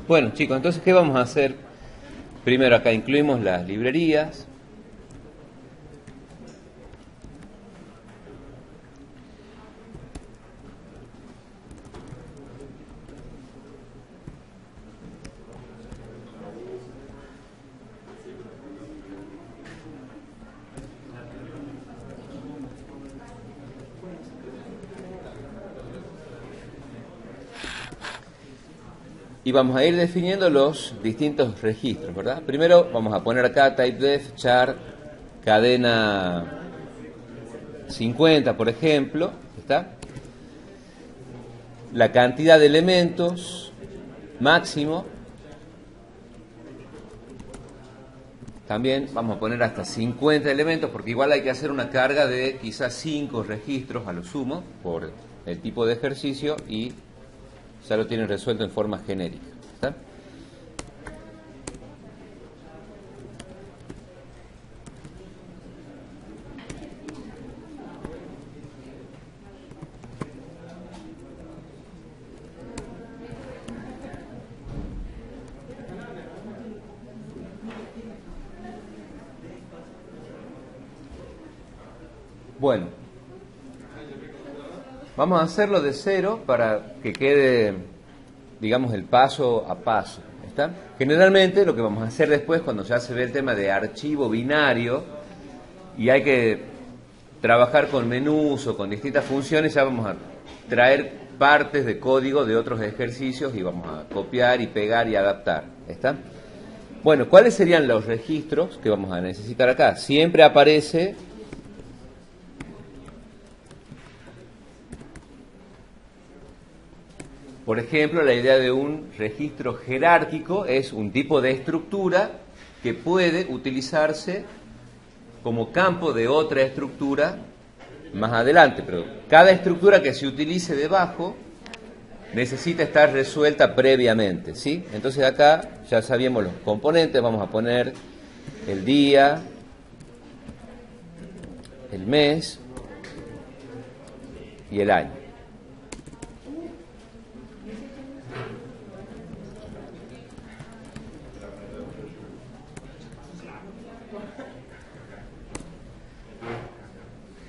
Bueno, chicos, entonces, ¿qué vamos a hacer? Primero acá incluimos las librerías. Y vamos a ir definiendo los distintos registros, ¿verdad? Primero vamos a poner acá typedef char cadena 50, por ejemplo, ¿está? La cantidad de elementos máximo. También vamos a poner hasta 50 elementos, porque igual hay que hacer una carga de quizás 5 registros a lo sumo, por el tipo de ejercicio, y ya lo tienen resuelto en forma genérica. ¿Está? Bueno, vamos a hacerlo de cero para que quede, digamos, el paso a paso. ¿Está? Generalmente lo que vamos a hacer después, cuando ya se ve el tema de archivo binario y hay que trabajar con menús o con distintas funciones, ya vamos a traer partes de código de otros ejercicios y vamos a copiar y pegar y adaptar. ¿Está? Bueno, ¿cuáles serían los registros que vamos a necesitar acá? Siempre aparece por ejemplo, la idea de un registro jerárquico es un tipo de estructura que puede utilizarse como campo de otra estructura más adelante, pero cada estructura que se utilice debajo necesita estar resuelta previamente, ¿sí? Entonces acá ya sabíamos los componentes, vamos a poner el día, el mes y el año.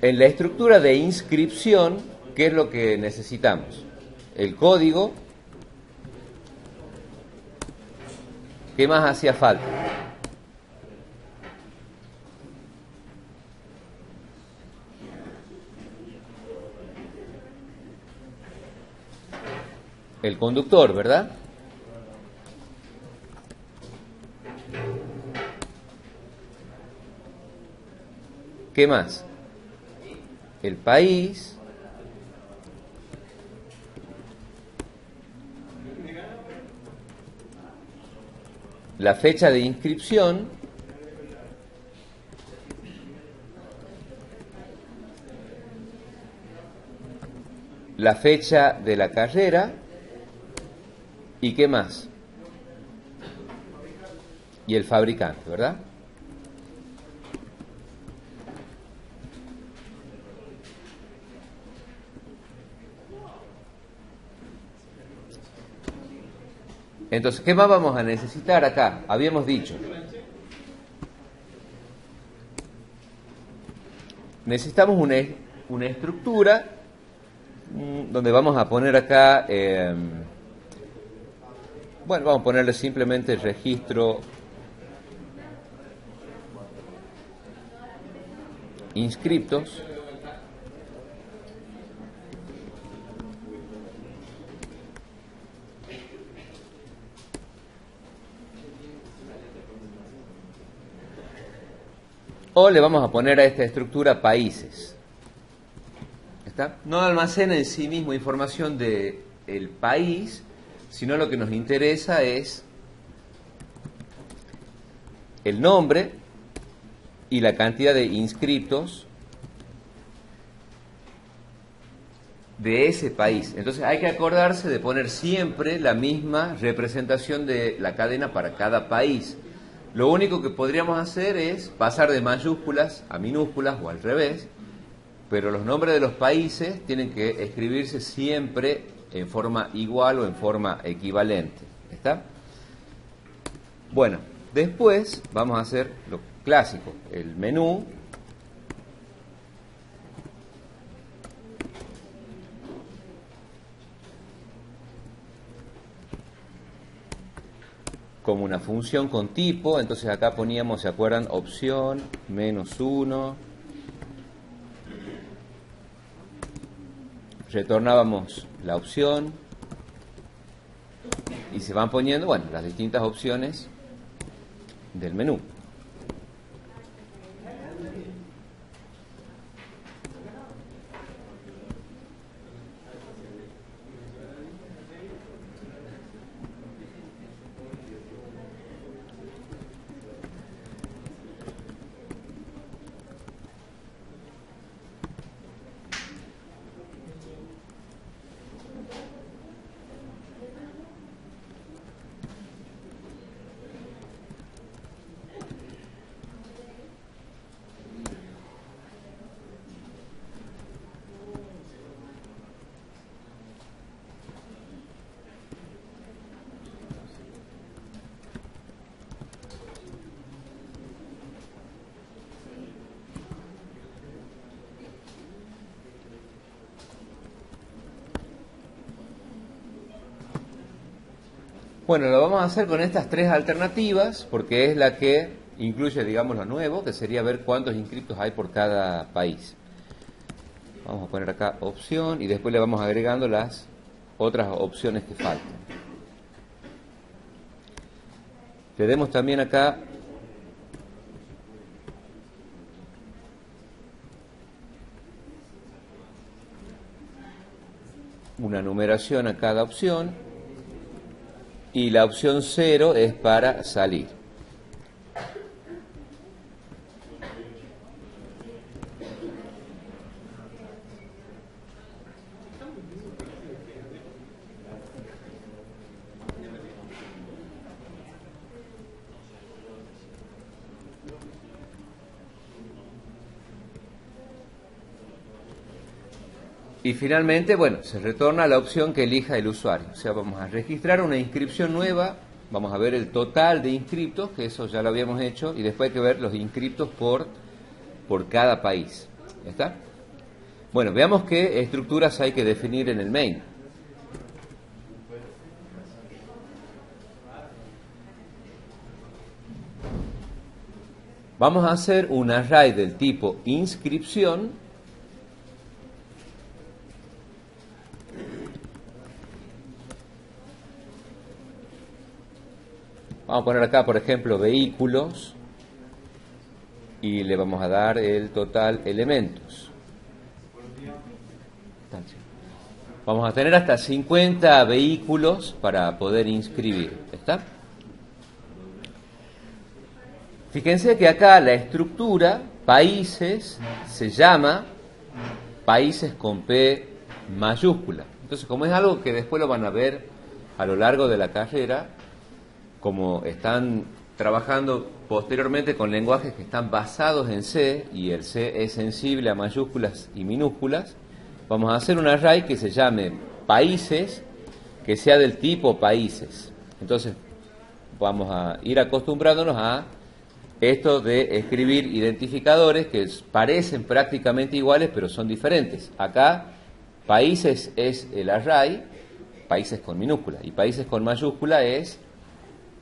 En la estructura de inscripción, ¿qué es lo que necesitamos? El código. ¿Qué más hacía falta? El conductor, ¿verdad? ¿Qué más? El país, la fecha de inscripción, la fecha de la carrera y ¿qué más? Y el fabricante, ¿verdad? Entonces, ¿qué más vamos a necesitar acá? Habíamos dicho. Necesitamos una estructura donde vamos a poner acá, bueno, vamos a ponerle simplemente el registro inscriptos. O le vamos a poner a esta estructura países. ¿Está? No almacena en sí mismo información del país, sino lo que nos interesa es el nombre y la cantidad de inscriptos de ese país. Entonces hay que acordarse de poner siempre la misma representación de la cadena para cada país. Lo único que podríamos hacer es pasar de mayúsculas a minúsculas o al revés, pero los nombres de los países tienen que escribirse siempre en forma igual o en forma equivalente. ¿Está? Bueno, después vamos a hacer lo clásico, el menú. Como una función con tipo, entonces acá poníamos, ¿se acuerdan? Opción, -1. Retornábamos la opción y se van poniendo, bueno, las distintas opciones del menú. Bueno, lo vamos a hacer con estas tres alternativas, porque es la que incluye, digamos, lo nuevo, que sería ver cuántos inscriptos hay por cada país. Vamos a poner acá opción y después le vamos agregando las otras opciones que faltan. Tenemos también acá una numeración a cada opción. Y la opción 0 es para salir. Y finalmente, bueno, se retorna la opción que elija el usuario. O sea, vamos a registrar una inscripción nueva, vamos a ver el total de inscriptos, que eso ya lo habíamos hecho, y después hay que ver los inscriptos por cada país. ¿Está? Bueno, veamos qué estructuras hay que definir en el main. Vamos a hacer un array del tipo inscripción. Vamos a poner acá, por ejemplo, vehículos y le vamos a dar el total elementos. Vamos a tener hasta 50 vehículos para poder inscribir. ¿Está? Fíjense que acá la estructura, países, se llama países con P mayúscula. Entonces, como es algo que después lo van a ver a lo largo de la carrera, como están trabajando posteriormente con lenguajes que están basados en C, y el C es sensible a mayúsculas y minúsculas, vamos a hacer un array que se llame países, que sea del tipo países. Entonces, vamos a ir acostumbrándonos a esto de escribir identificadores que parecen prácticamente iguales, pero son diferentes. Acá, países es el array, países con minúscula, y países con mayúscula es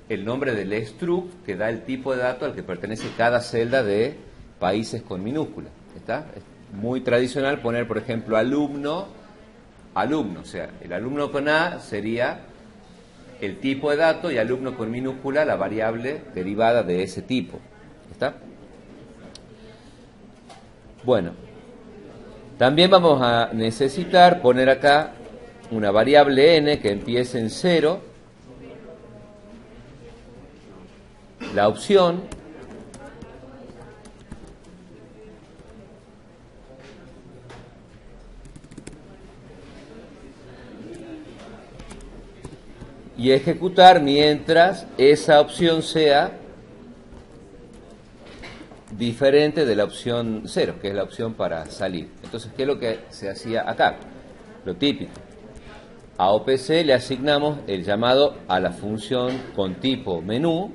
el nombre del struct que da el tipo de dato al que pertenece cada celda de países con minúscula. ¿Está? Es muy tradicional poner, por ejemplo, alumno, o sea, el alumno con A sería el tipo de dato y alumno con minúscula la variable derivada de ese tipo. ¿Está? Bueno, también vamos a necesitar poner acá una variable n que empiece en 0, la opción, y ejecutar mientras esa opción sea diferente de la opción 0, que es la opción para salir. Entonces, ¿qué es lo que se hacía acá? Lo típico. A OPC le asignamos el llamado a la función con tipo menú,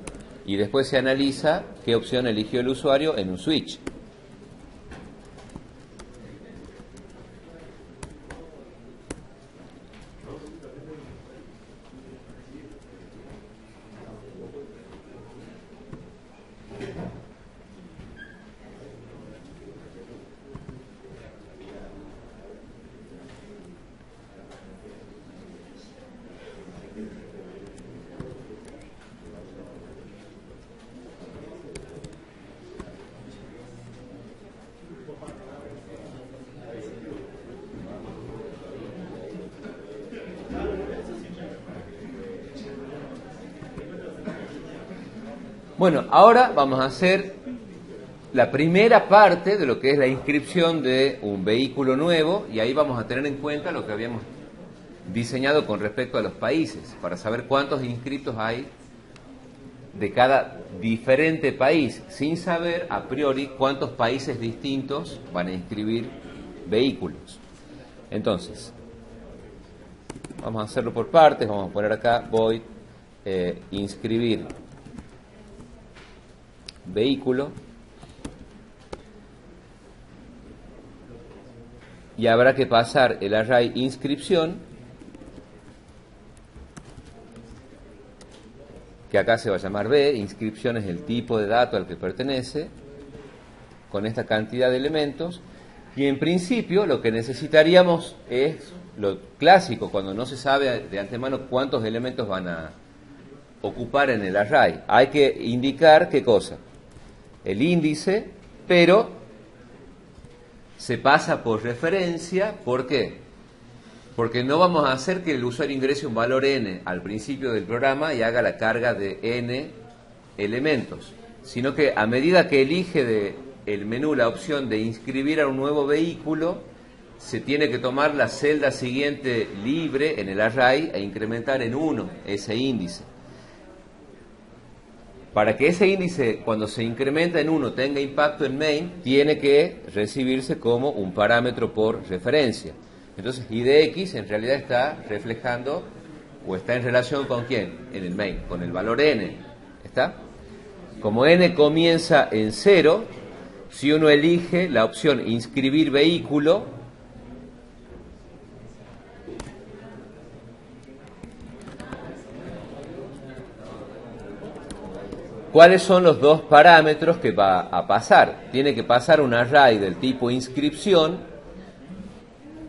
y después se analiza qué opción eligió el usuario en un switch. Bueno, ahora vamos a hacer la primera parte de lo que es la inscripción de un vehículo nuevo, y ahí vamos a tener en cuenta lo que habíamos diseñado con respecto a los países, para saber cuántos inscritos hay de cada diferente país, sin saber a priori cuántos países distintos van a inscribir vehículos. Entonces, vamos a hacerlo por partes. Vamos a poner acá void inscribir vehículo, y habrá que pasar el array inscripción, que acá se va a llamar B. Inscripción es el tipo de dato al que pertenece, con esta cantidad de elementos, y en principio lo que necesitaríamos es lo clásico, cuando no se sabe de antemano cuántos elementos van a ocupar en el array. Hay que indicar qué cosa, el índice, pero se pasa por referencia. ¿Por qué? Porque no vamos a hacer que el usuario ingrese un valor n al principio del programa y haga la carga de n elementos, sino que a medida que elige del menú la opción de inscribir a un nuevo vehículo, se tiene que tomar la celda siguiente libre en el array e incrementar en 1 ese índice. Para que ese índice, cuando se incrementa en 1, tenga impacto en main, tiene que recibirse como un parámetro por referencia. Entonces, IDX en realidad está reflejando, o está en relación con quién, en el main, con el valor n. ¿Está? Como n comienza en 0, si uno elige la opción inscribir vehículo, ¿cuáles son los dos parámetros que va a pasar? Tiene que pasar un array del tipo inscripción.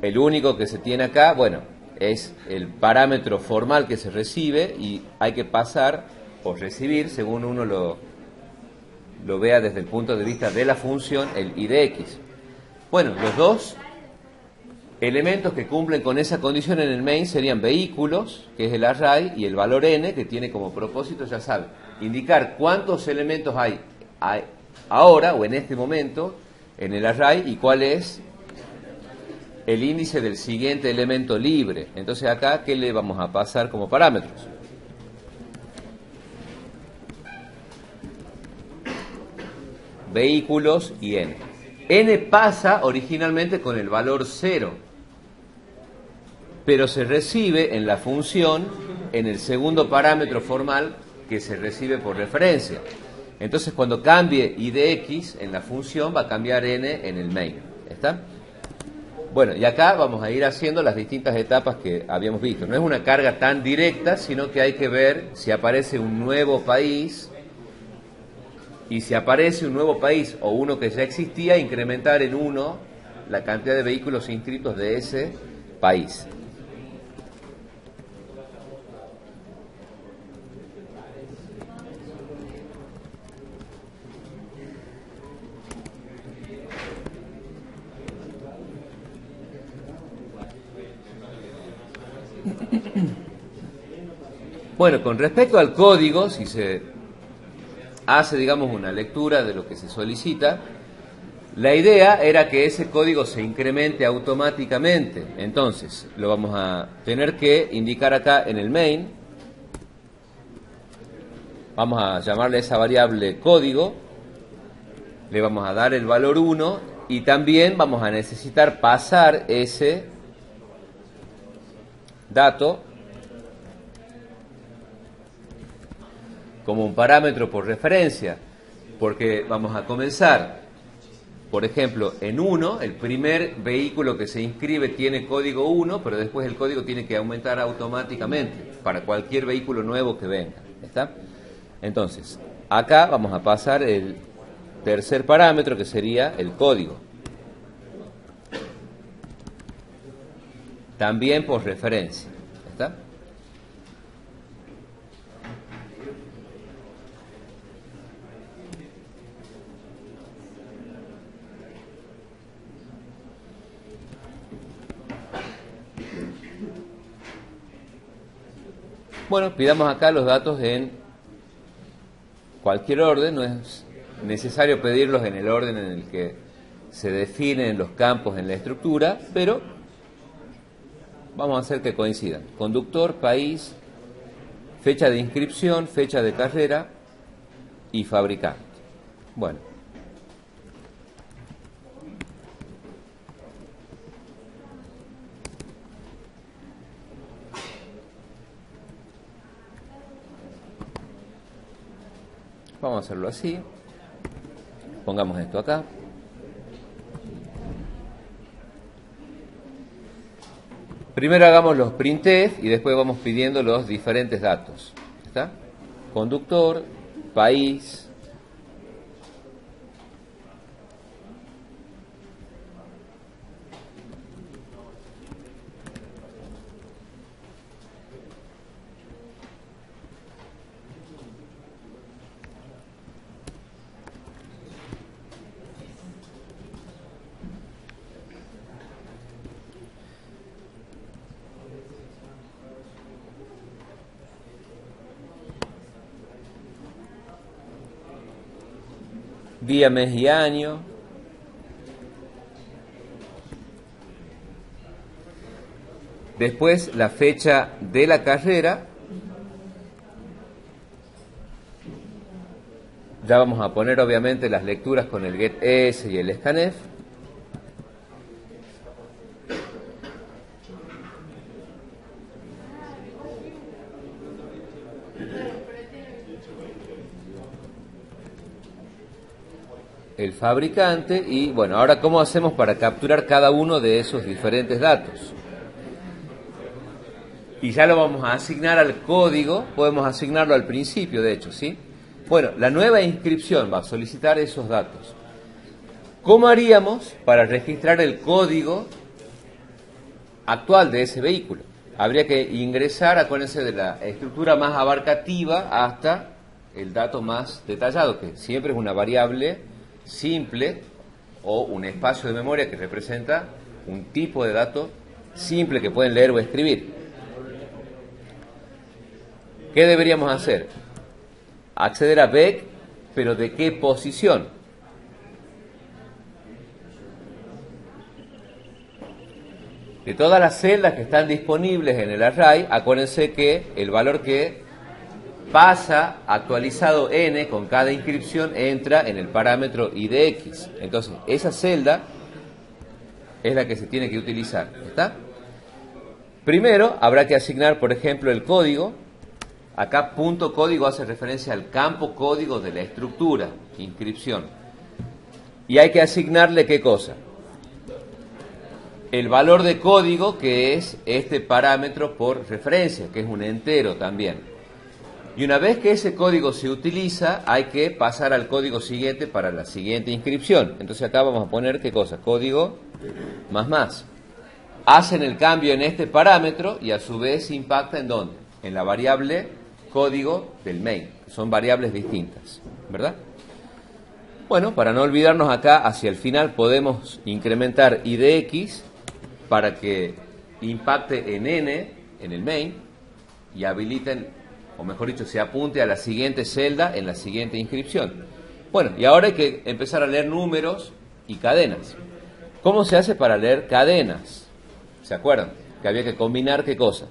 El único que se tiene acá, bueno, es el parámetro formal que se recibe, y hay que pasar o recibir, según uno lo vea desde el punto de vista de la función, el IDX. Bueno, los dos elementos que cumplen con esa condición en el main serían vehículos, que es el array, y el valor n, que tiene como propósito, ya saben, indicar cuántos elementos hay ahora o en este momento en el array y cuál es el índice del siguiente elemento libre. Entonces acá, ¿qué le vamos a pasar como parámetros? Vehículos y n. N pasa originalmente con el valor 0, pero se recibe en la función en el segundo parámetro formal que se recibe por referencia. Entonces, cuando cambie IDX en la función, va a cambiar n en el main. ¿Está? Bueno, y acá vamos a ir haciendo las distintas etapas que habíamos visto. No es una carga tan directa, sino que hay que ver si aparece un nuevo país, y si aparece un nuevo país o uno que ya existía, incrementar en 1 la cantidad de vehículos inscritos de ese país. Bueno, con respecto al código, si se hace, digamos, una lectura de lo que se solicita, la idea era que ese código se incremente automáticamente. Entonces, lo vamos a tener que indicar acá en el main. Vamos a llamarle a esa variable código, le vamos a dar el valor 1, y también vamos a necesitar pasar ese dato como un parámetro por referencia, porque vamos a comenzar, por ejemplo, en 1, el primer vehículo que se inscribe tiene código 1, pero después el código tiene que aumentar automáticamente para cualquier vehículo nuevo que venga. ¿Está? Entonces, acá vamos a pasar el tercer parámetro, que sería el código. También por referencia. ¿Está? Bueno, pidamos acá los datos en cualquier orden, no es necesario pedirlos en el orden en el que se definen los campos en la estructura, pero vamos a hacer que coincidan. Conductor, país, fecha de inscripción, fecha de carrera y fabricante. Bueno. Vamos a hacerlo así. Pongamos esto acá. Primero hagamos los printf y después vamos pidiendo los diferentes datos. ¿Está? Conductor, país, día, mes y año. Después la fecha de la carrera. Ya vamos a poner obviamente las lecturas con el getS y el scanf. El fabricante y bueno, ahora ¿cómo hacemos para capturar cada uno de esos diferentes datos? Y ya lo vamos a asignar al código, podemos asignarlo al principio de hecho, ¿sí? Bueno, la nueva inscripción va a solicitar esos datos. ¿Cómo haríamos para registrar el código actual de ese vehículo? Habría que ingresar, acuérdense, de la estructura más abarcativa hasta el dato más detallado, que siempre es una variable simple o un espacio de memoria que representa un tipo de dato simple que pueden leer o escribir. ¿Qué deberíamos hacer? Acceder a BEC, pero ¿de qué posición? De todas las celdas que están disponibles en el array, acuérdense que el valor que pasa actualizado n con cada inscripción entra en el parámetro idx. Entonces, esa celda es la que se tiene que utilizar. ¿Está? Primero, habrá que asignar, por ejemplo, el código. Acá punto código hace referencia al campo código de la estructura, inscripción. Y hay que asignarle ¿qué cosa? El valor de código, que es este parámetro por referencia, que es un entero también. Y una vez que ese código se utiliza, hay que pasar al código siguiente para la siguiente inscripción. Entonces acá vamos a poner ¿qué cosa? Código más. Hacen el cambio en este parámetro y a su vez impacta ¿en dónde? En la variable código del main. Son variables distintas, ¿verdad? Bueno, para no olvidarnos acá, hacia el final podemos incrementar idx para que impacte en n, en el main, y habiliten, o mejor dicho, se apunte a la siguiente celda en la siguiente inscripción. Bueno, y ahora hay que empezar a leer números y cadenas. ¿Cómo se hace para leer cadenas? ¿Se acuerdan? Que había que combinar ¿qué cosa?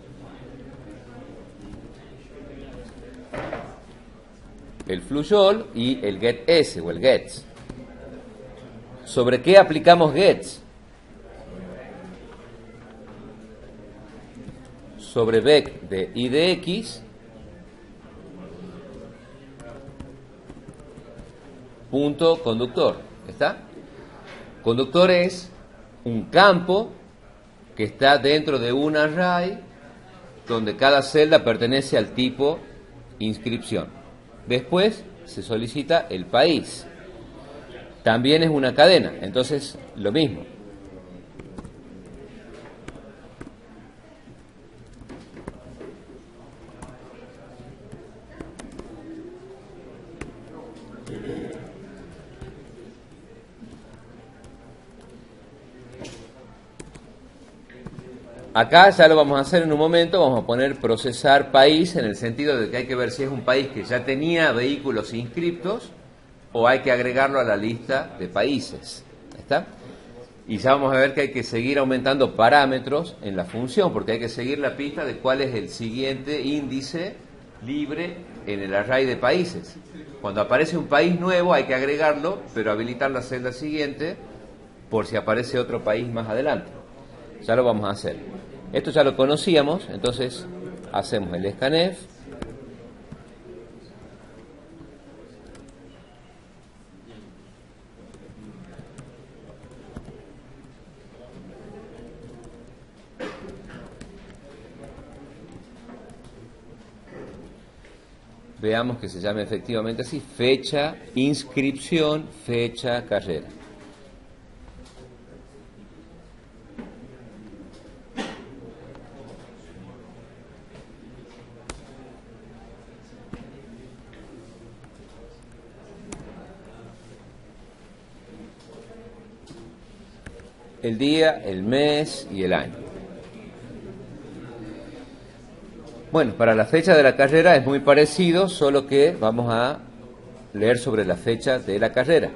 El flushall y el getS o el gets. ¿Sobre qué aplicamos gets? Sobre vec de idx punto conductor. ¿Está? Conductor es un campo que está dentro de un array donde cada celda pertenece al tipo inscripción. Después se solicita el país. También es una cadena, entonces lo mismo. Acá ya lo vamos a hacer en un momento, vamos a poner procesar país en el sentido de que hay que ver si es un país que ya tenía vehículos inscriptos o hay que agregarlo a la lista de países. ¿Está? Y ya vamos a ver que hay que seguir aumentando parámetros en la función, porque hay que seguir la pista de cuál es el siguiente índice libre en el array de países. Cuando aparece un país nuevo hay que agregarlo, pero habilitar la celda siguiente por si aparece otro país más adelante. Ya lo vamos a hacer. Esto ya lo conocíamos, entonces hacemos el scanf. Veamos que se llame efectivamente así, fecha, inscripción, fecha, carrera. El día, el mes y el año. Bueno, para la fecha de la carrera es muy parecido, solo que vamos a leer sobre la fecha de la carrera.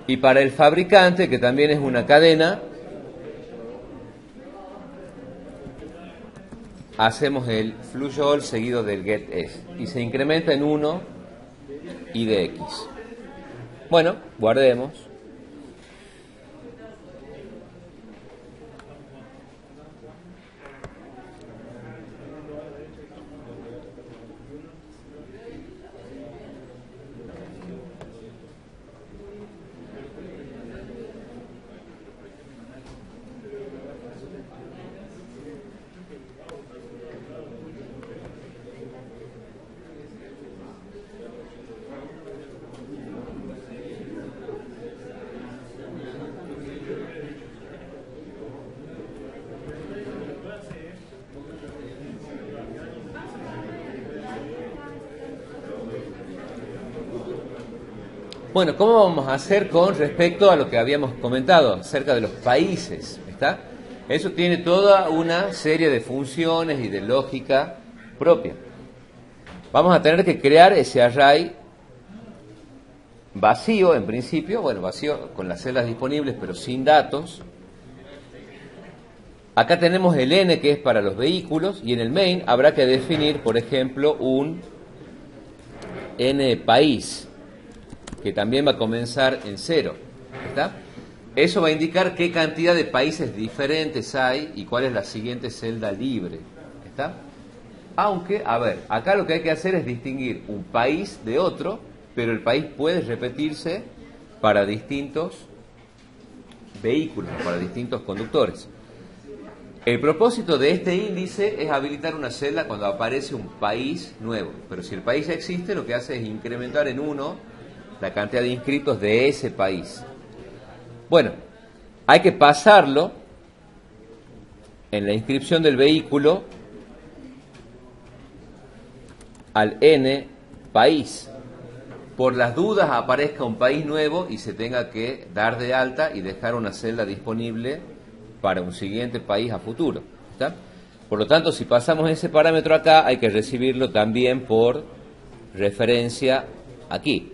Y para el fabricante, que también es una cadena, hacemos el fluyo all seguido del getS y se incrementa en 1 y de x. Bueno, guardemos. Bueno, ¿cómo vamos a hacer con respecto a lo que habíamos comentado acerca de los países? ¿Está? Eso tiene toda una serie de funciones y de lógica propia. Vamos a tener que crear ese array vacío en principio, bueno, vacío con las celdas disponibles pero sin datos. Acá tenemos el n que es para los vehículos y en el main habrá que definir, por ejemplo, un n país, que también va a comenzar en 0. ¿Está? Eso va a indicar qué cantidad de países diferentes hay y cuál es la siguiente celda libre. ¿Está? Aunque, a ver, acá lo que hay que hacer es distinguir un país de otro, pero el país puede repetirse para distintos vehículos, para distintos conductores. El propósito de este índice es habilitar una celda cuando aparece un país nuevo, pero si el país ya existe, lo que hace es incrementar en 1 la cantidad de inscritos de ese país. Bueno, hay que pasarlo en la inscripción del vehículo al n país. Por las dudas aparezca un país nuevo y se tenga que dar de alta y dejar una celda disponible para un siguiente país a futuro. ¿Está? Por lo tanto, si pasamos ese parámetro acá, hay que recibirlo también por referencia aquí.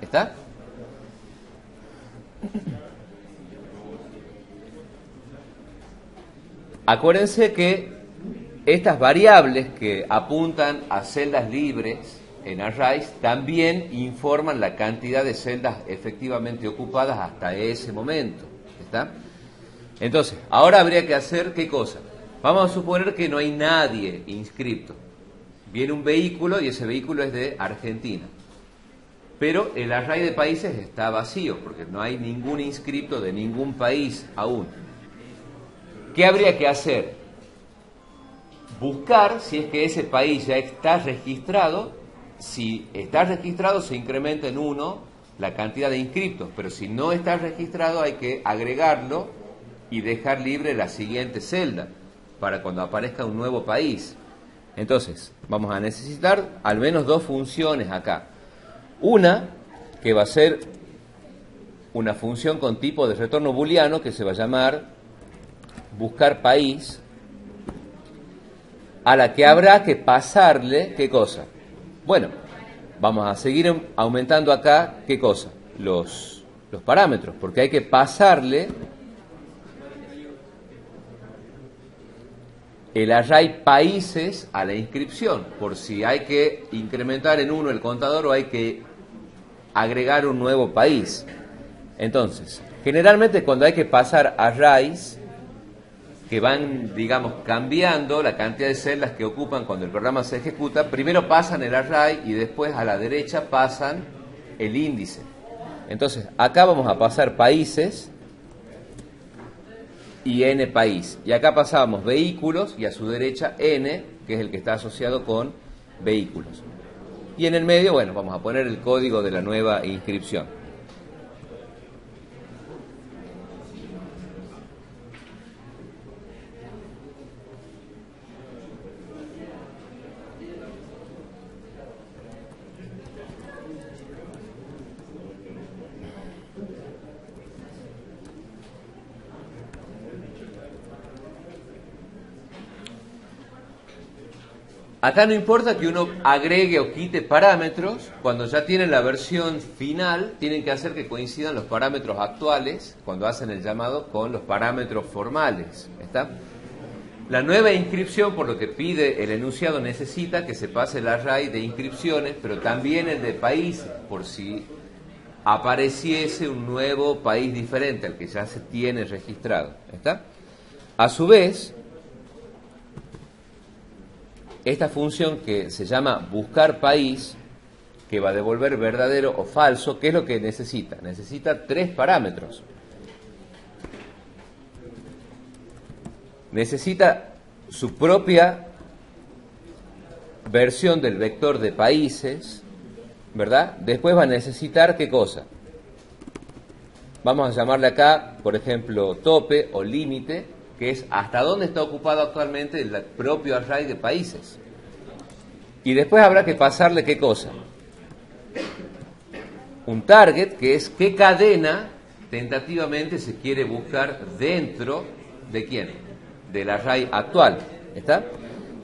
¿Está? Acuérdense que estas variables que apuntan a celdas libres en arrays también informan la cantidad de celdas efectivamente ocupadas hasta ese momento. ¿Está? Entonces, ahora habría que hacer ¿qué cosa? Vamos a suponer que no hay nadie inscripto. Viene un vehículo y ese vehículo es de Argentina. Pero el array de países está vacío, porque no hay ningún inscripto de ningún país aún. ¿Qué habría que hacer? Buscar si es que ese país ya está registrado. Si está registrado, se incrementa en 1 la cantidad de inscriptos, pero si no está registrado hay que agregarlo y dejar libre la siguiente celda para cuando aparezca un nuevo país. Entonces, vamos a necesitar al menos 2 funciones acá. Una, que va a ser una función con tipo de retorno booleano que se va a llamar buscar país, a la que habrá que pasarle, ¿qué cosa? Bueno, vamos a seguir aumentando acá, ¿qué cosa? Los parámetros, porque hay que pasarle el array países a la inscripción, por si hay que incrementar en 1 el contador o hay que agregar un nuevo país. Entonces, generalmente cuando hay que pasar arrays que van, digamos, cambiando la cantidad de celdas que ocupan cuando el programa se ejecuta, primero pasan el array y después a la derecha pasan el índice. Entonces, acá vamos a pasar países y n país. Y acá pasábamos vehículos y a su derecha n, que es el que está asociado con vehículos. Y en el medio, bueno, vamos a poner el código de la nueva inscripción. Acá no importa que uno agregue o quite parámetros, cuando ya tienen la versión final, tienen que hacer que coincidan los parámetros actuales, cuando hacen el llamado, con los parámetros formales. ¿Está? La nueva inscripción, por lo que pide el enunciado, necesita que se pase el array de inscripciones, pero también el de países, por si apareciese un nuevo país diferente al que ya se tiene registrado. ¿Está? A su vez, esta función que se llama buscar país, que va a devolver verdadero o falso, ¿qué es lo que necesita? Necesita 3 parámetros. Necesita su propia versión del vector de países, ¿verdad? Después va a necesitar, ¿qué cosa? Vamos a llamarle acá, por ejemplo, tope o límite, que es hasta dónde está ocupado actualmente el propio array de países. Y después habrá que pasarle ¿qué cosa? Un target, que es qué cadena tentativamente se quiere buscar dentro de ¿quién? Del array actual. ¿Está?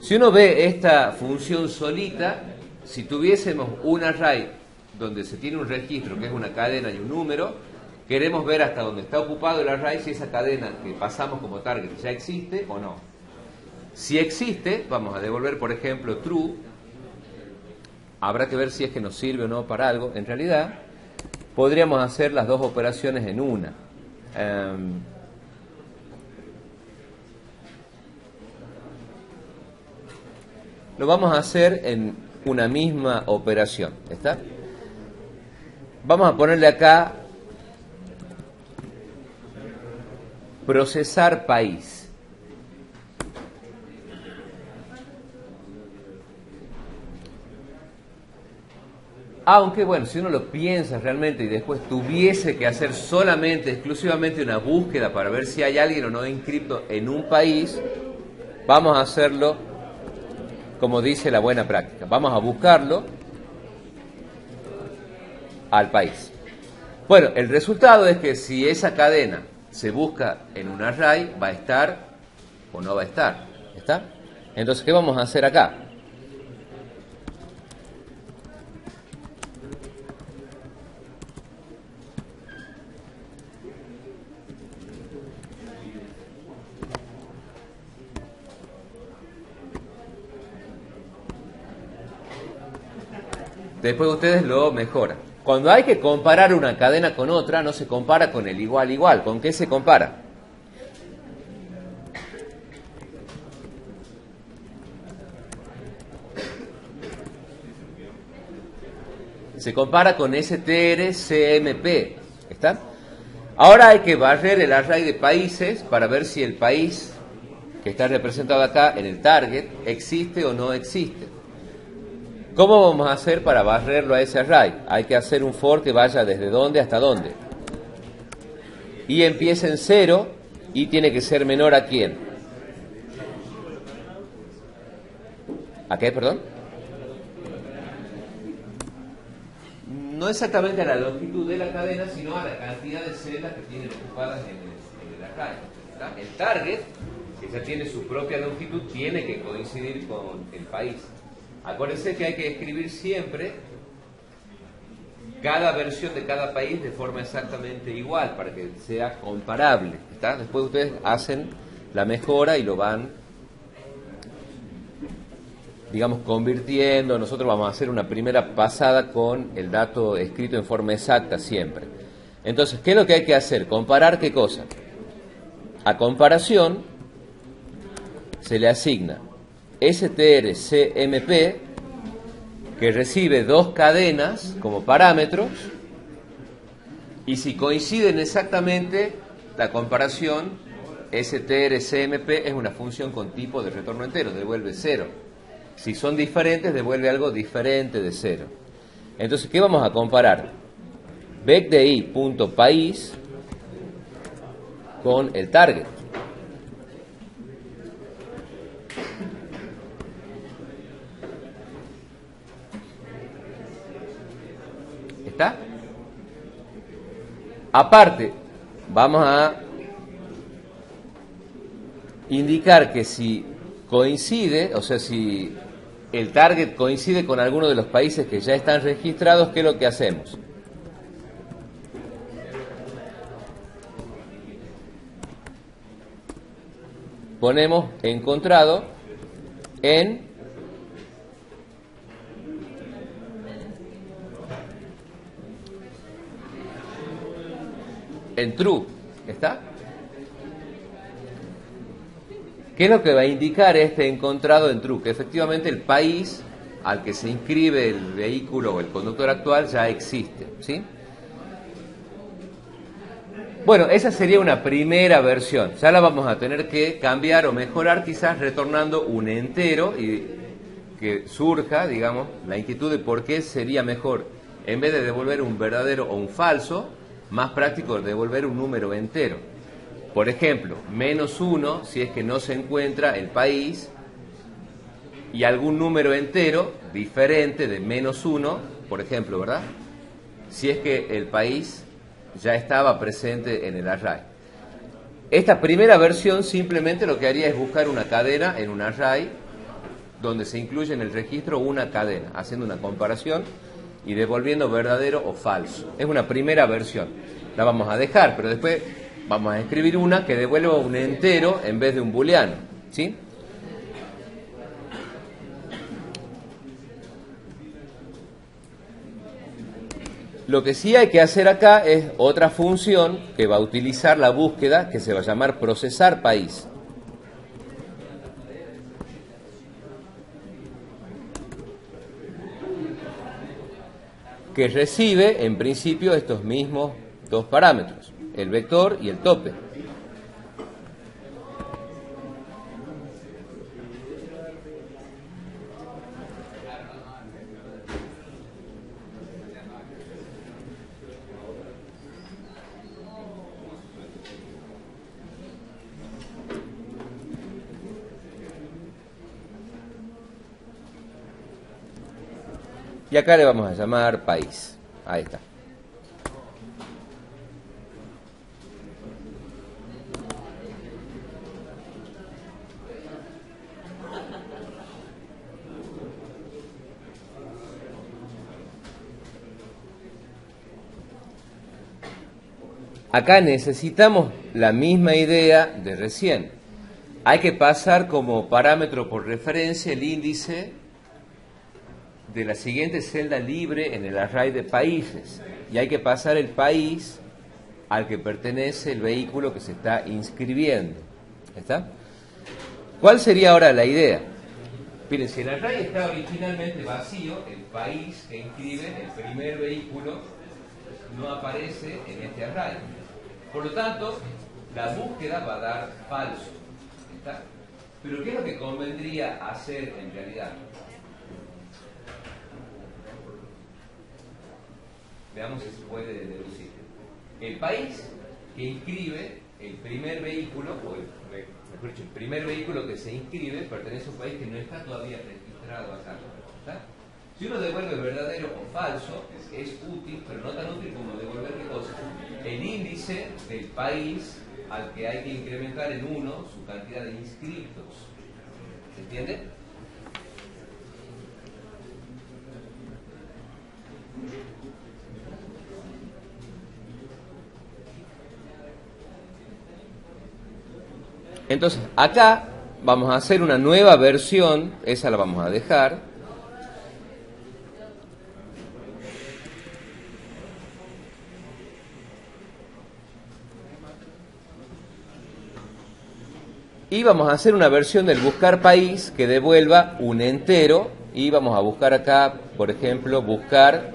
Si uno ve esta función solita, si tuviésemos un array donde se tiene un registro, que es una cadena y un número, queremos ver hasta dónde está ocupado el array, si esa cadena que pasamos como target ya existe o no. Si existe, vamos a devolver, por ejemplo, true. Habrá que ver si es que nos sirve o no para algo. En realidad, podríamos hacer las 2 operaciones en una. Lo vamos a hacer en una misma operación. ¿Está? Vamos a ponerle acá procesar país. Aunque, bueno, si uno lo piensa realmente y después tuviese que hacer solamente, exclusivamente una búsqueda para ver si hay alguien o no inscripto en un país, vamos a hacerlo como dice la buena práctica. Vamos a buscarlo al país. Bueno, el resultado es que si esa cadena se busca en un array, va a estar o no va a estar. ¿Está? Entonces, ¿qué vamos a hacer acá? después ustedes lo mejoran. Cuando hay que comparar una cadena con otra, no se compara con el igual igual. ¿Con qué se compara? Se compara con STR-CMP. ¿Está? Ahora hay que barrer el array de países para ver si el país que está representado acá en el target existe o no existe. ¿Cómo vamos a hacer para barrerlo a ese array? Hay que hacer un for que vaya desde dónde hasta dónde. Y empieza en 0 y tiene que ser menor a ¿quién? ¿A qué, perdón? No exactamente a la longitud de la cadena, sino a la cantidad de celdas que tienen ocupadas en el array. ¿Está? El target, que ya tiene su propia longitud, tiene que coincidir con el país. Acuérdense que hay que escribir siempre cada versión de cada país de forma exactamente igual para que sea comparable. ¿Está? Después ustedes hacen la mejora y lo van, digamos, convirtiendo. Nosotros vamos a hacer una primera pasada con el dato escrito en forma exacta siempre. Entonces, ¿qué es lo que hay que hacer? Comparar qué cosa. A comparación se le asigna STR-CMP, que recibe dos cadenas como parámetros, y si coinciden exactamente, la comparación STR-CMP es una función con tipo de retorno entero, devuelve 0. Si son diferentes, devuelve algo diferente de 0. Entonces, ¿qué vamos a comparar? vecdi.país con el target. ¿Está? Aparte, vamos a indicar que si coincide, o sea, si el target coincide con alguno de los países que ya están registrados, ¿qué es lo que hacemos? Ponemos encontrado en true. ¿Está? ¿Qué es lo que va a indicar este encontrado en true? Que efectivamente el país al que se inscribe el vehículo o el conductor actual ya existe, ¿sí? Bueno, esa sería una primera versión. Ya la vamos a tener que cambiar o mejorar, quizás retornando un entero y que surja, digamos, la inquietud de por qué sería mejor, en vez de devolver un verdadero o un falso, más práctico devolver un número entero. Por ejemplo, -1 si es que no se encuentra el país, y algún número entero diferente de -1, por ejemplo, ¿verdad? Si es que el país ya estaba presente en el array. Esta primera versión simplemente lo que haría es buscar una cadena en un array donde se incluye en el registro una cadena, haciendo una comparación y devolviendo verdadero o falso. Es una primera versión. La vamos a dejar, pero después vamos a escribir una que devuelva un entero en vez de un booleano, ¿sí? Lo que sí hay que hacer acá es otra función que va a utilizar la búsqueda, que se va a llamar procesar país. Que recibe en principio estos mismos dos parámetros, el vector y el tope. Y acá le vamos a llamar país. Ahí está. Acá necesitamos la misma idea de recién. Hay que pasar como parámetro por referencia el índice de la siguiente celda libre en el array de países. Y hay que pasar el país al que pertenece el vehículo que se está inscribiendo. ¿Está? ¿Cuál sería ahora la idea? Miren, si el array está originalmente vacío, el país que inscribe el primer vehículo no aparece en este array. Por lo tanto, la búsqueda va a dar falso. ¿Está? Pero ¿qué es lo que convendría hacer en realidad? Veamos si se puede deducir. El país que inscribe el primer vehículo, o mejor dicho, el primer vehículo que se inscribe pertenece a un país que no está todavía registrado acá. ¿Está? Si uno devuelve verdadero o falso, es útil, pero no tan útil como devolver qué cosa. El índice del país al que hay que incrementar en 1 su cantidad de inscritos. ¿Se entiende? Entonces, acá vamos a hacer una nueva versión, esa la vamos a dejar. Y vamos a hacer una versión del buscar país que devuelva un entero. Y vamos a buscar acá, por ejemplo, buscar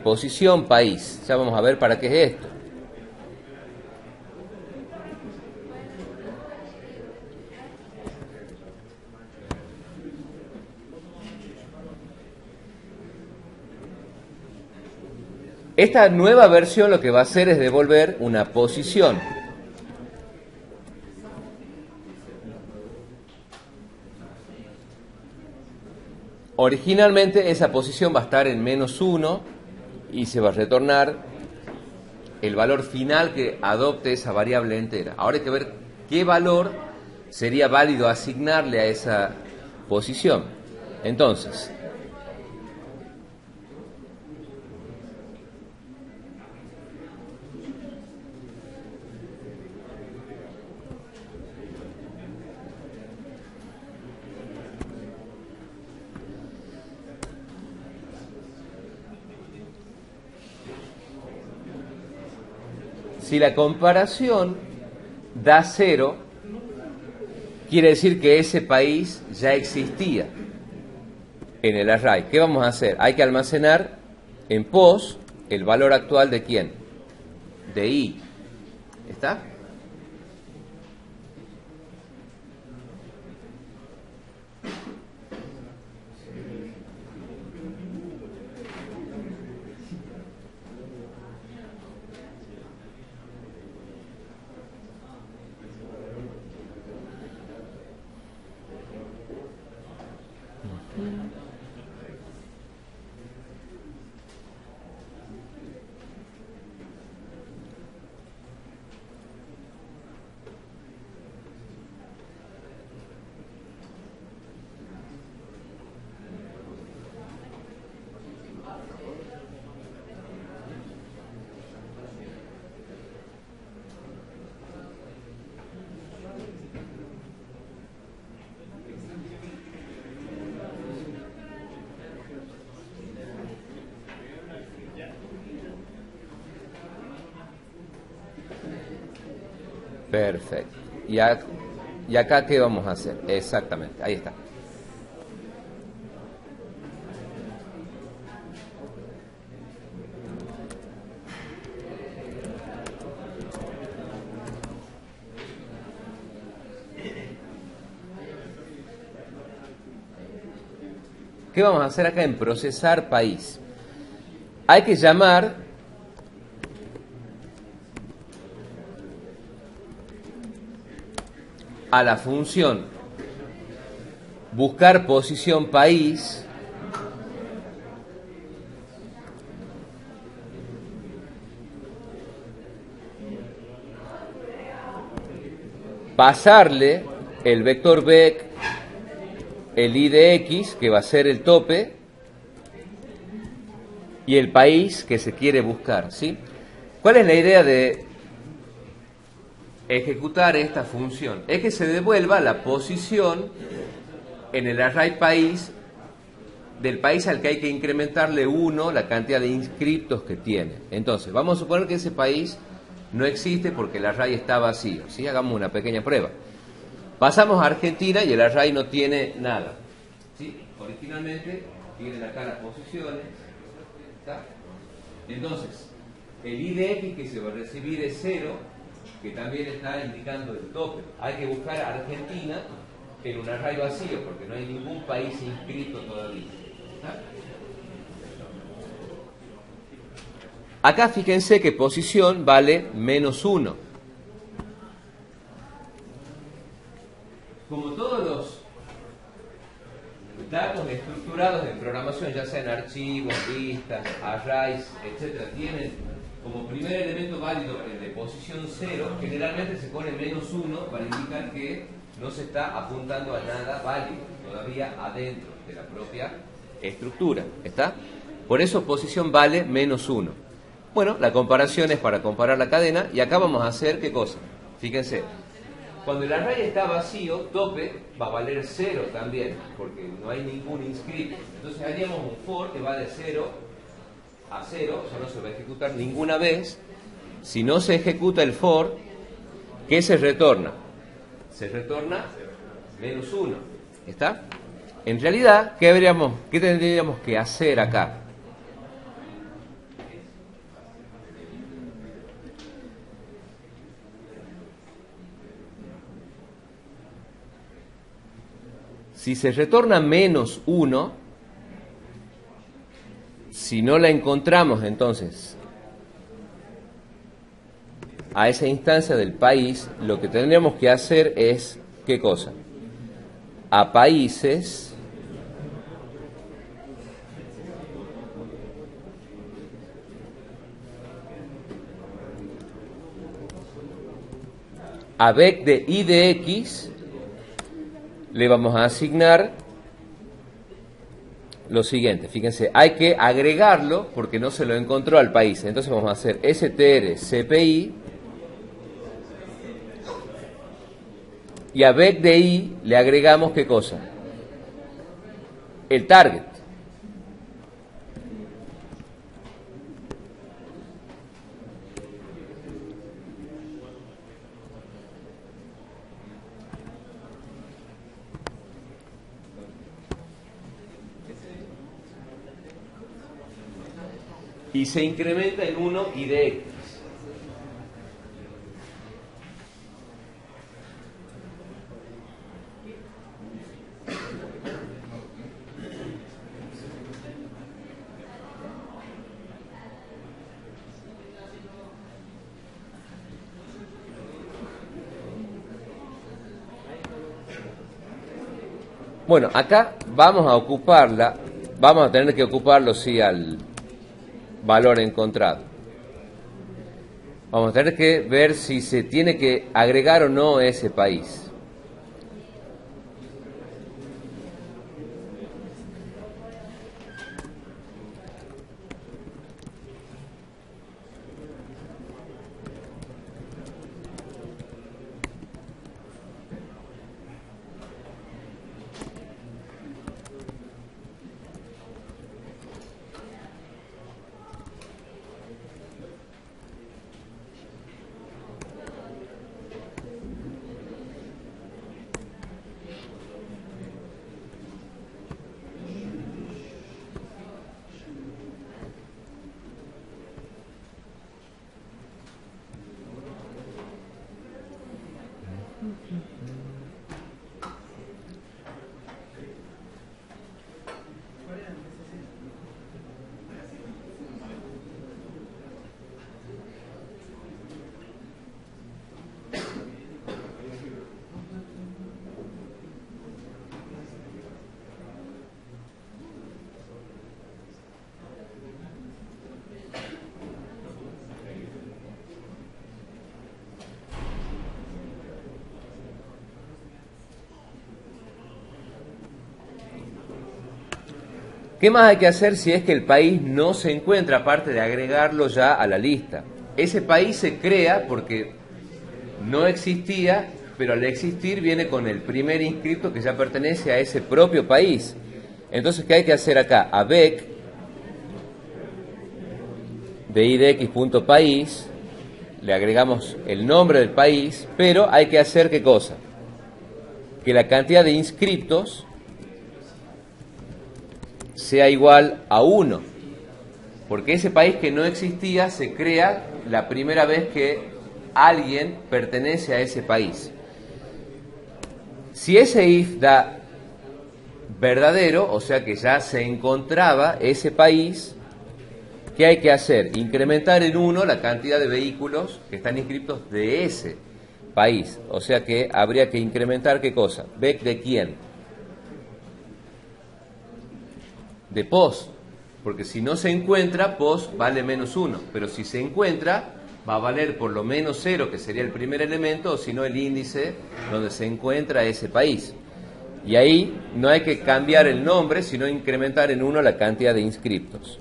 posición país. Ya vamos a ver para qué es esto. Esta nueva versión lo que va a hacer es devolver una posición. Originalmente esa posición va a estar en -1 y se va a retornar el valor final que adopte esa variable entera. Ahora hay que ver qué valor sería válido asignarle a esa posición. Entonces, si la comparación da 0, quiere decir que ese país ya existía en el array. ¿Qué vamos a hacer? Hay que almacenar en pos el valor actual de ¿quién? De i. ¿Está? Perfecto. ¿Y acá qué vamos a hacer? Exactamente, ahí está. ¿Qué vamos a hacer acá en procesar país? Hay que llamar a la función buscar posición país pasarle el vector vec, el i de x, que va a ser el tope, y el país que se quiere buscar, ¿sí? ¿Cuál es la idea de ejecutar esta función? Es que se devuelva la posición en el array país del país al que hay que incrementarle 1 la cantidad de inscriptos que tiene. Entonces, vamos a suponer que ese país no existe porque el array está vacío, ¿sí? Hagamos una pequeña prueba. Pasamos a Argentina y el array no tiene nada, ¿sí? Originalmente tienen acá las posiciones, ¿está? Entonces, el I de X que se va a recibir es 0, que también está indicando el tope. Hay que buscar a Argentina en un array vacío, porque no hay ningún país inscrito todavía. ¿Está? Acá fíjense que posición vale -1. Como todos los datos estructurados en programación, ya sean archivos, listas, arrays, etc., tienen como primer elemento válido el de posición 0, generalmente se pone -1 para indicar que no se está apuntando a nada válido, todavía adentro de la propia estructura. ¿Está? Por eso posición vale -1. Bueno, la comparación es para comparar la cadena, y acá vamos a hacer, ¿qué cosa? Fíjense, cuando el array está vacío, tope va a valer 0 también, porque no hay ningún inscrito. Entonces haríamos un for que va de 0 a 0, o sea, no se va a ejecutar ninguna vez. Si no se ejecuta el for, ¿qué se retorna? Se retorna -1. ¿Está? En realidad, ¿qué tendríamos que hacer acá? Si se retorna -1, si no la encontramos entonces a esa instancia del país, lo que tendríamos que hacer es, ¿qué cosa? A países a vec de I de X le vamos a asignar lo siguiente. Fíjense, hay que agregarlo porque no se lo encontró al país. Entonces vamos a hacer str cpi y a vec de I le agregamos, ¿qué cosa? El target. Y se incrementa en 1 I de X. Bueno, acá vamos a tener que ocuparlo, sí, al valor encontrado. Vamos a tener que ver si se tiene que agregar o no ese país. ¿Qué más hay que hacer si es que el país no se encuentra, aparte de agregarlo ya a la lista? Ese país se crea porque no existía, pero al existir viene con el primer inscripto que ya pertenece a ese propio país. Entonces, ¿qué hay que hacer acá? A bec de i de x.país le agregamos el nombre del país, pero hay que hacer ¿qué cosa? Que la cantidad de inscriptos sea igual a 1, porque ese país que no existía se crea la primera vez que alguien pertenece a ese país. Si ese if da verdadero, o sea que ya se encontraba ese país, ¿qué hay que hacer? Incrementar en 1 la cantidad de vehículos que están inscritos de ese país. O sea que habría que incrementar ¿qué cosa? ¿Bec de quién? De pos. Porque si no se encuentra, pos vale menos 1. Pero si se encuentra, va a valer por lo menos 0, que sería el primer elemento, o si no el índice donde se encuentra ese país. Y ahí no hay que cambiar el nombre, sino incrementar en 1 la cantidad de inscriptos.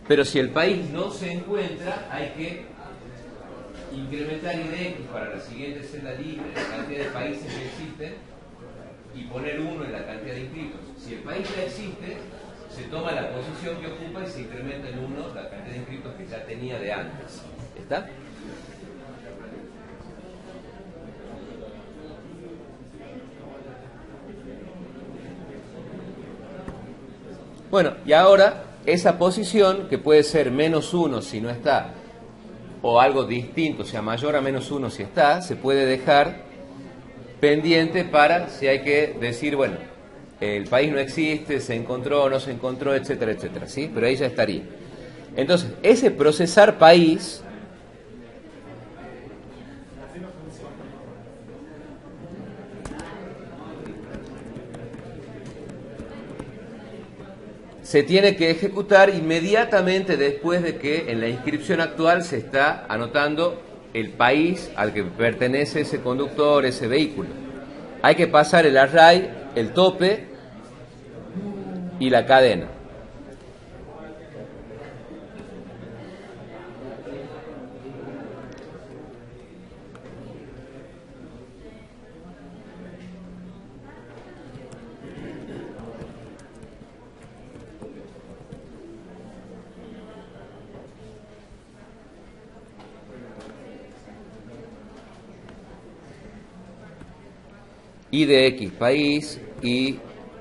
Pero si el país no se encuentra, hay que incrementar i de x para la siguiente celda libre, la cantidad de países que existen, y poner 1 en la cantidad de inscritos. Si el país ya existe, se toma la posición que ocupa y se incrementa en 1 la cantidad de inscritos que ya tenía de antes. ¿Está? Bueno, y ahora esa posición, que puede ser menos 1 si no está, o algo distinto, o sea, mayor a menos 1 si está, se puede dejar pendiente para si hay que decir, bueno, el país no existe, se encontró, no se encontró, etcétera, etcétera, ¿sí? Pero ahí ya estaría. Entonces, ese procesar país se tiene que ejecutar inmediatamente después de que en la inscripción actual se está anotando el país al que pertenece ese conductor, ese vehículo. Hay que pasar el array, el tope y la cadena. I de X país y,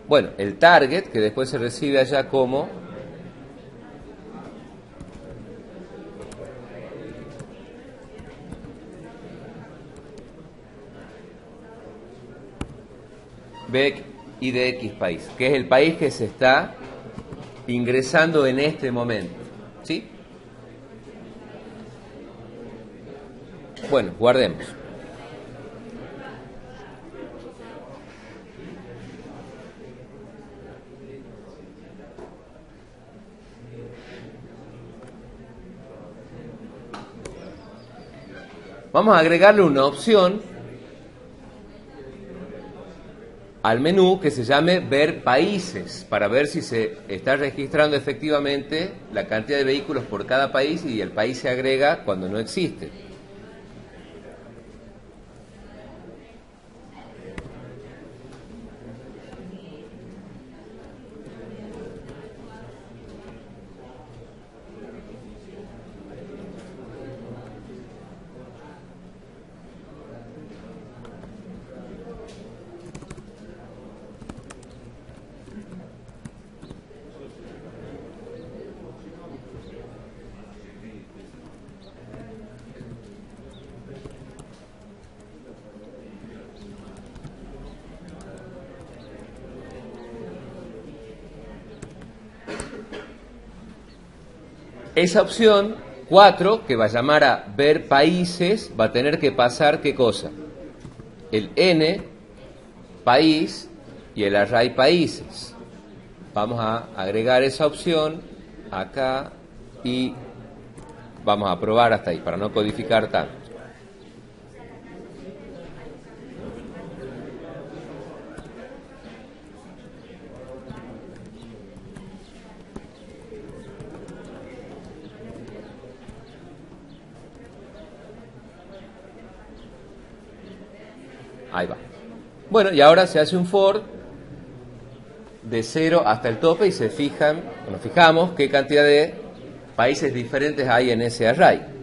bueno, el target, que después se recibe allá como bec I de X país, que es el país que se está ingresando en este momento, ¿sí? Bueno, guardemos. Vamos a agregarle una opción al menú que se llame ver países, para ver si se está registrando efectivamente la cantidad de vehículos por cada país y el país se agrega cuando no existe. Esa opción 4, que va a llamar a ver países, va a tener que pasar ¿qué cosa? El n país y el array países. Vamos a agregar esa opción acá y vamos a probar hasta ahí para no codificar tanto. Ahí va. Bueno, y ahora se hace un for de 0 hasta el tope y nos fijamos qué cantidad de países diferentes hay en ese array.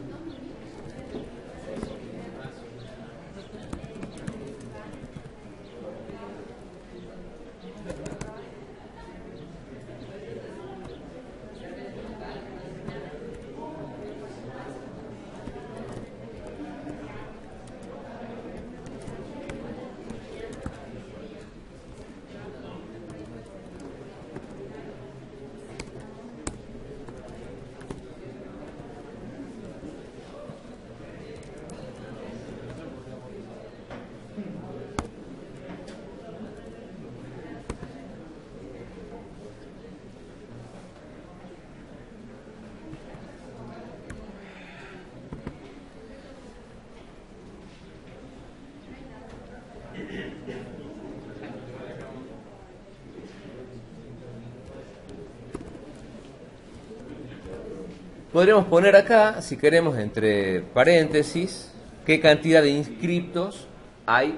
Podríamos poner acá, si queremos, entre paréntesis, qué cantidad de inscriptos hay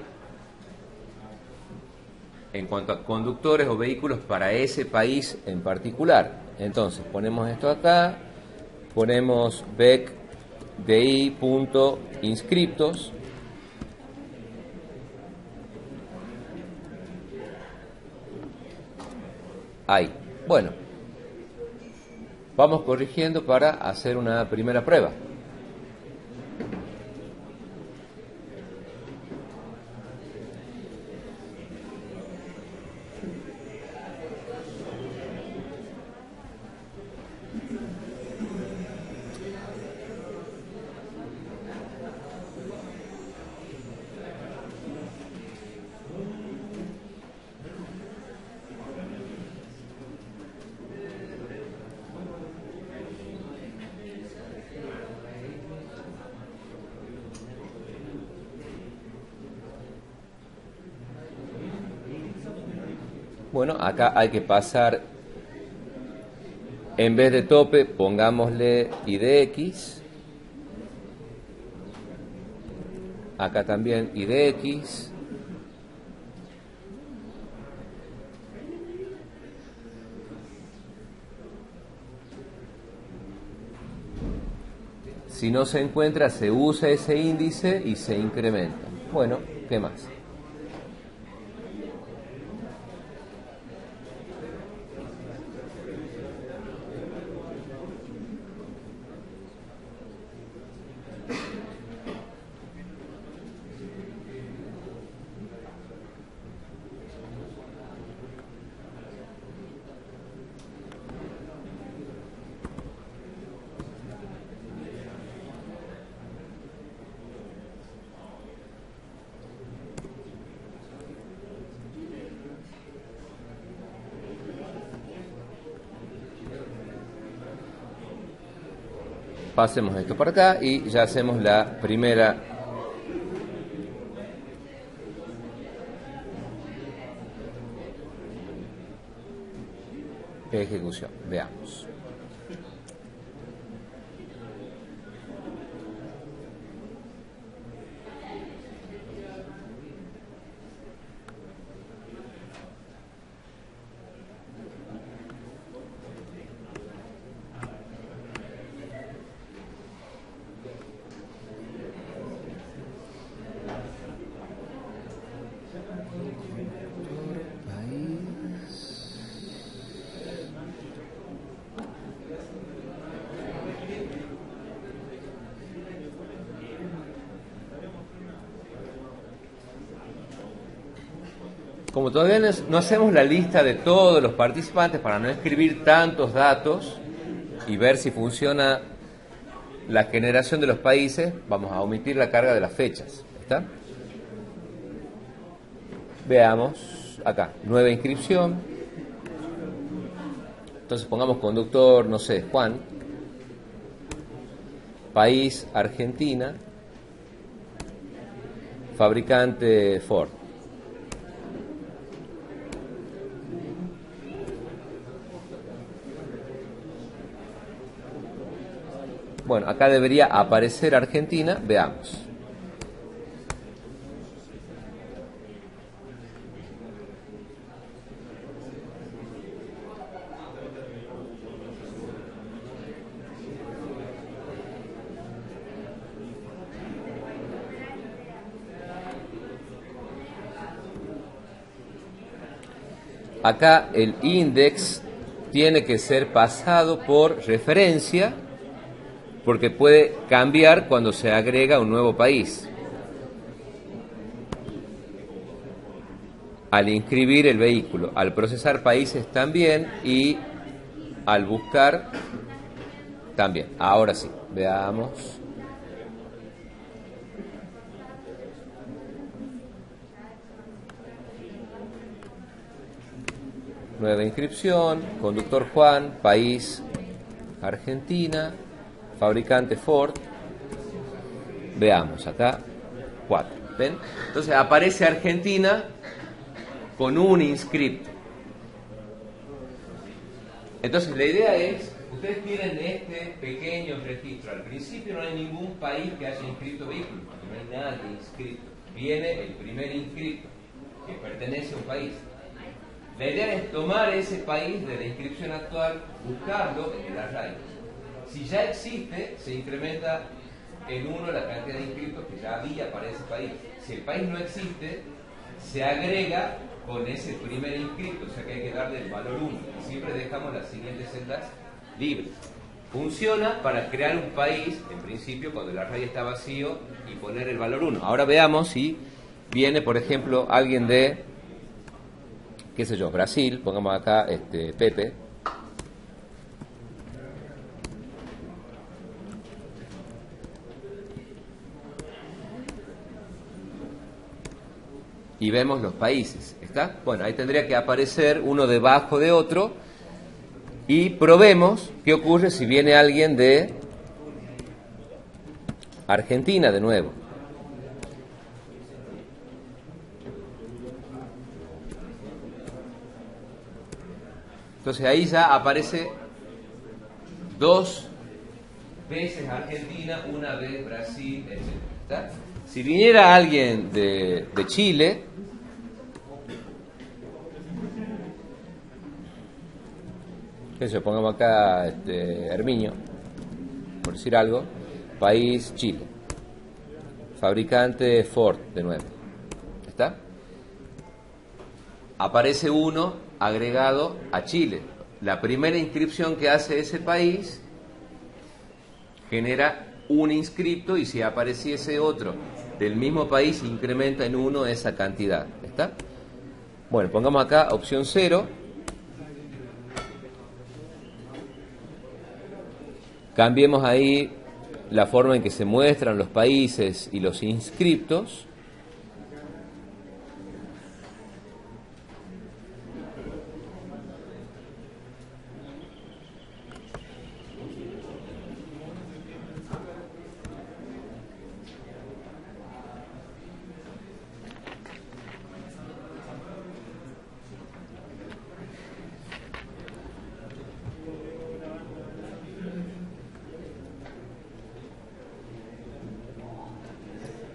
en cuanto a conductores o vehículos para ese país en particular. Entonces, ponemos esto acá, ponemos vec.di.inscriptos. Ahí. Bueno. Vamos corrigiendo para hacer una primera prueba. Bueno, acá hay que pasar, en vez de tope, pongámosle IDX. Acá también IDX. Si no se encuentra, se usa ese índice y se incrementa. Bueno, ¿qué más? Pasemos esto para acá y ya hacemos la primera ejecución. Veamos. Como todavía no hacemos la lista de todos los participantes para no escribir tantos datos y ver si funciona la generación de los países, vamos a omitir la carga de las fechas. ¿Está? Veamos acá, nueva inscripción. Entonces pongamos conductor, no sé, Juan. País, Argentina. Fabricante, Ford. Bueno, acá debería aparecer Argentina, veamos. acá el index tiene que ser pasado por referencia, porque puede cambiar cuando se agrega un nuevo país. Al inscribir el vehículo, al procesar países también y al buscar también. Ahora sí, veamos. Nueva inscripción, conductor Juan, país Argentina, fabricante Ford. Veamos acá, 4. ¿Ven? Entonces aparece Argentina con un inscripto. Entonces la idea es, ustedes tienen este pequeño registro. Al principio no hay ningún país que haya inscrito vehículos, porque no hay nadie inscrito. Viene el primer inscrito, que pertenece a un país. La idea es tomar ese país de la inscripción actual, buscarlo en el array. Si ya existe, se incrementa en 1 la cantidad de inscritos que ya había para ese país. Si el país no existe, se agrega con ese primer inscrito, o sea que hay que darle el valor 1. Y siempre dejamos las siguientes celdas libres. Funciona para crear un país, en principio, cuando el array está vacío, y poner el valor 1. Ahora veamos si viene, por ejemplo, alguien de, qué sé yo, Brasil, pongamos acá Pepe. Y vemos los países, ¿está? Bueno, ahí tendría que aparecer uno debajo de otro y probemos qué ocurre si viene alguien de Argentina de nuevo. Entonces ahí ya aparece 2 veces Argentina, una vez Brasil, etc. ¿Está? Si viniera alguien de Chile, que se pongamos acá Herminio, por decir algo, país Chile, fabricante Ford de nuevo, ¿está? Aparece uno agregado a Chile. La primera inscripción que hace ese país genera un inscripto, y si apareciese otro del mismo país, incrementa en 1 esa cantidad, ¿está? Bueno, pongamos acá opción 0. Cambiemos ahí la forma en que se muestran los países y los inscriptos.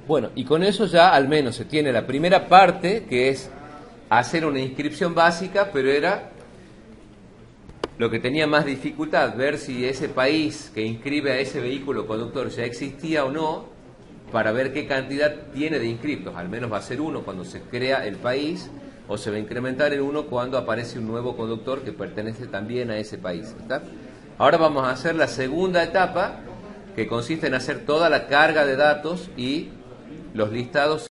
Bueno, y con eso ya al menos se tiene la primera parte, que es hacer una inscripción básica, pero era lo que tenía más dificultad, ver si ese país que inscribe a ese vehículo conductor ya existía o no, para ver qué cantidad tiene de inscriptos. Al menos va a ser 1 cuando se crea el país, o se va a incrementar en 1 cuando aparece un nuevo conductor que pertenece también a ese país, ¿está? Ahora vamos a hacer la segunda etapa, que consiste en hacer toda la carga de datos y los listados